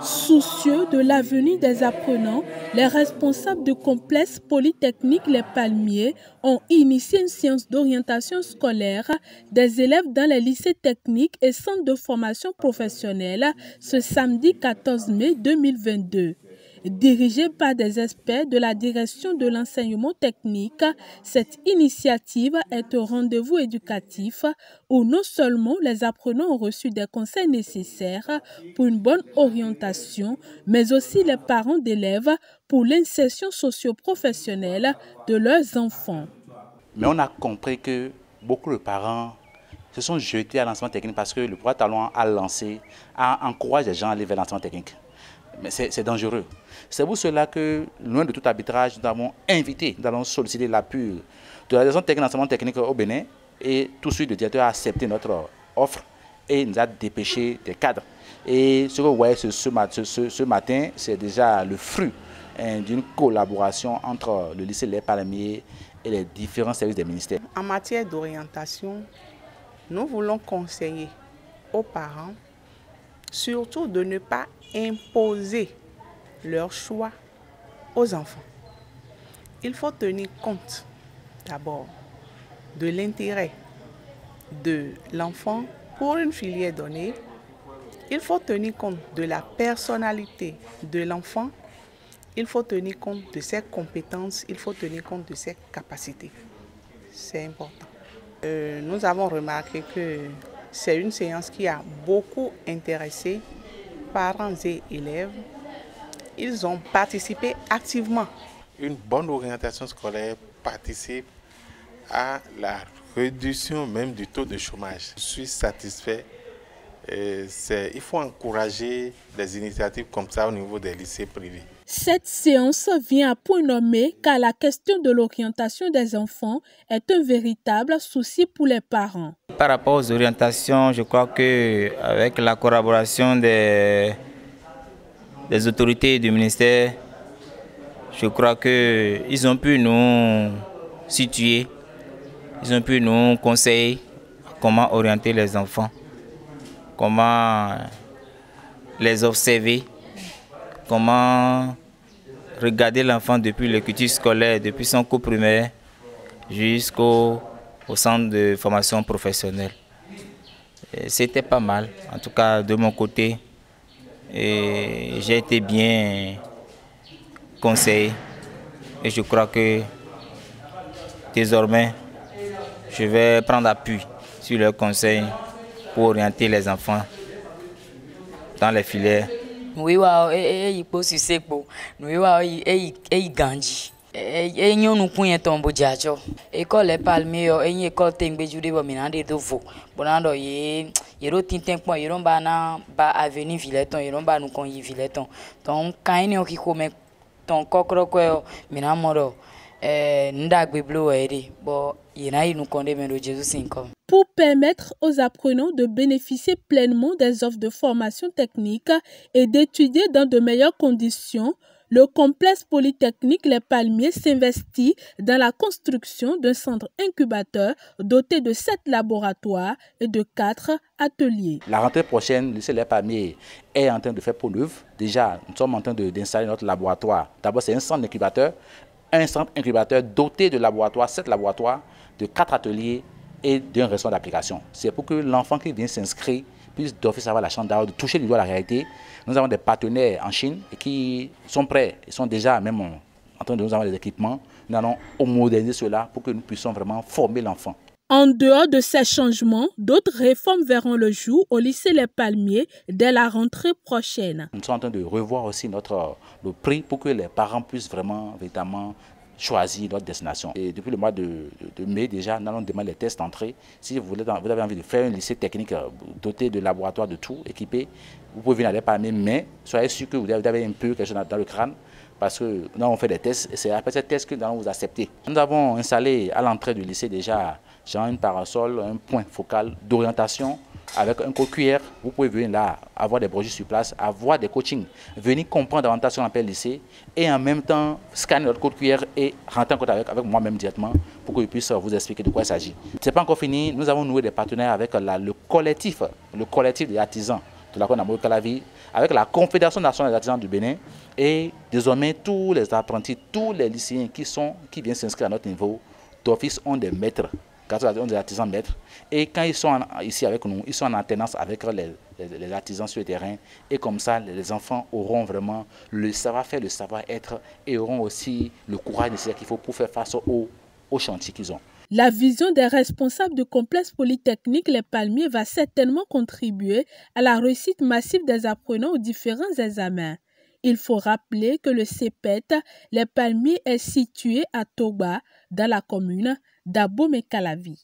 Soucieux de l'avenir des apprenants, les responsables du complexe polytechnique Les Palmiers ont initié une séance d'orientation scolaire des élèves dans les lycées techniques et centres de formation professionnelle ce samedi 14 mai 2022. Dirigée par des experts de la direction de l'enseignement technique, cette initiative est un rendez-vous éducatif où non seulement les apprenants ont reçu des conseils nécessaires pour une bonne orientation, mais aussi les parents d'élèves pour l'insertion socio-professionnelle de leurs enfants. Mais on a compris que beaucoup de parents se sont jetés à l'enseignement technique parce que le Projet Talon a encouragé les gens à aller vers l'enseignement technique. Mais c'est dangereux. C'est pour cela que, loin de tout arbitrage, nous avons invité, nous allons solliciter l'appui de la direction technique d'enseignement technique au Bénin et tout de suite le directeur a accepté notre offre et nous a dépêché des cadres. Et ce que vous voyez ce matin, c'est déjà le fruit d'une collaboration entre le lycée Les Palmiers et les différents services des ministères. En matière d'orientation, nous voulons conseiller aux parents surtout de ne pas imposer leur choix aux enfants. Il faut tenir compte d'abord de l'intérêt de l'enfant pour une filière donnée. Il faut tenir compte de la personnalité de l'enfant. Il faut tenir compte de ses compétences. Il faut tenir compte de ses capacités. C'est important. Nous avons remarqué que c'est une séance qui a beaucoup intéressé parents et élèves. Ils ont participé activement. Une bonne orientation scolaire participe à la réduction même du taux de chômage. Je suis satisfait. Il faut encourager des initiatives comme ça au niveau des lycées privés. Cette séance vient à point nommé car la question de l'orientation des enfants est un véritable souci pour les parents. Par rapport aux orientations, je crois qu'avec la collaboration des autorités du ministère, je crois qu'ils ont pu nous situer, ils ont pu nous conseiller comment orienter les enfants, comment les observer, comment regarder l'enfant depuis le cursus scolaire, depuis son cours primaire jusqu'au centre de formation professionnelle. C'était pas mal, en tout cas de mon côté. J'ai été bien conseillé et je crois que désormais je vais prendre appui sur leurs conseils pour orienter les enfants dans les filières. Oui, il faut se séparer. Oui, il ganji. Nous pouvons tomber diacho. École Les Palmiers, école Tengbeju de Bominande de Vo. Bonando yero tinten point yero bana ba avenue Villeton yero ba nous kon Villeton. Donc quand il y a qui comme ton kokro ko minamoro ndagbe blo ere bo yena nous konde mendo Jésus 5. Pour permettre aux apprenants de bénéficier pleinement des offres de formation technique et d'étudier dans de meilleures conditions, le complexe polytechnique Les Palmiers s'investit dans la construction d'un centre incubateur doté de 7 laboratoires et de 4 ateliers. La rentrée prochaine, le lycée Les Palmiers est en train de faire peau neuve. Déjà, nous sommes en train d'installer notre laboratoire. D'abord, c'est un centre incubateur doté de laboratoires, 7 laboratoires, de 4 ateliers et d'un restaurant d'application. C'est pour que l'enfant qui vient s'inscrire puisse d'office avoir la chance d'avoir de toucher du doigt la réalité. Nous avons des partenaires en Chine qui sont prêts, ils sont déjà même en train de nous avoir des équipements. Nous allons moderniser cela pour que nous puissions vraiment former l'enfant. En dehors de ces changements, d'autres réformes verront le jour au lycée Les Palmiers dès la rentrée prochaine. Nous sommes en train de revoir aussi le prix pour que les parents puissent véritablement choisir notre destination. Et depuis le mois de mai déjà, nous allons demander les tests d'entrée. Si vous avez envie de faire un lycée technique doté de laboratoires de tout, équipé, vous pouvez venir à Les Palmiers, mais soyez sûr que vous avez un peu quelque chose dans le crâne parce que nous avons fait des tests et c'est après ces tests que nous allons vous accepter. Nous avons installé à l'entrée du lycée déjà une parasol, un point focal d'orientation avec un code QR. Vous pouvez venir là, avoir des brochures sur place, avoir des coachings, venir comprendre davantage ce qu'on appelle lycée et en même temps scanner notre code QR et rentrer en contact avec moi-même directement pour que je puisse vous expliquer de quoi il s'agit. Ce n'est pas encore fini, nous avons noué des partenaires avec le collectif des artisans de la commune d'Ambo-Calavi, avec la Confédération nationale des artisans du Bénin. Et désormais, tous les apprentis, tous les lycéens qui viennent s'inscrire à notre niveau, d'office ont des maîtres, ont des artisans maîtres. Et quand ils sont ici avec nous, ils sont en alternance avec les artisans sur le terrain. Et comme ça, les enfants auront vraiment le savoir-faire, le savoir-être et auront aussi le courage nécessaire qu'il faut pour faire face aux chantiers qu'ils ont. La vision des responsables du complexe polytechnique Les Palmiers va certainement contribuer à la réussite massive des apprenants aux différents examens. Il faut rappeler que le CEPET Les Palmiers est situé à Toba, dans la commune d'Abomey-Calavi.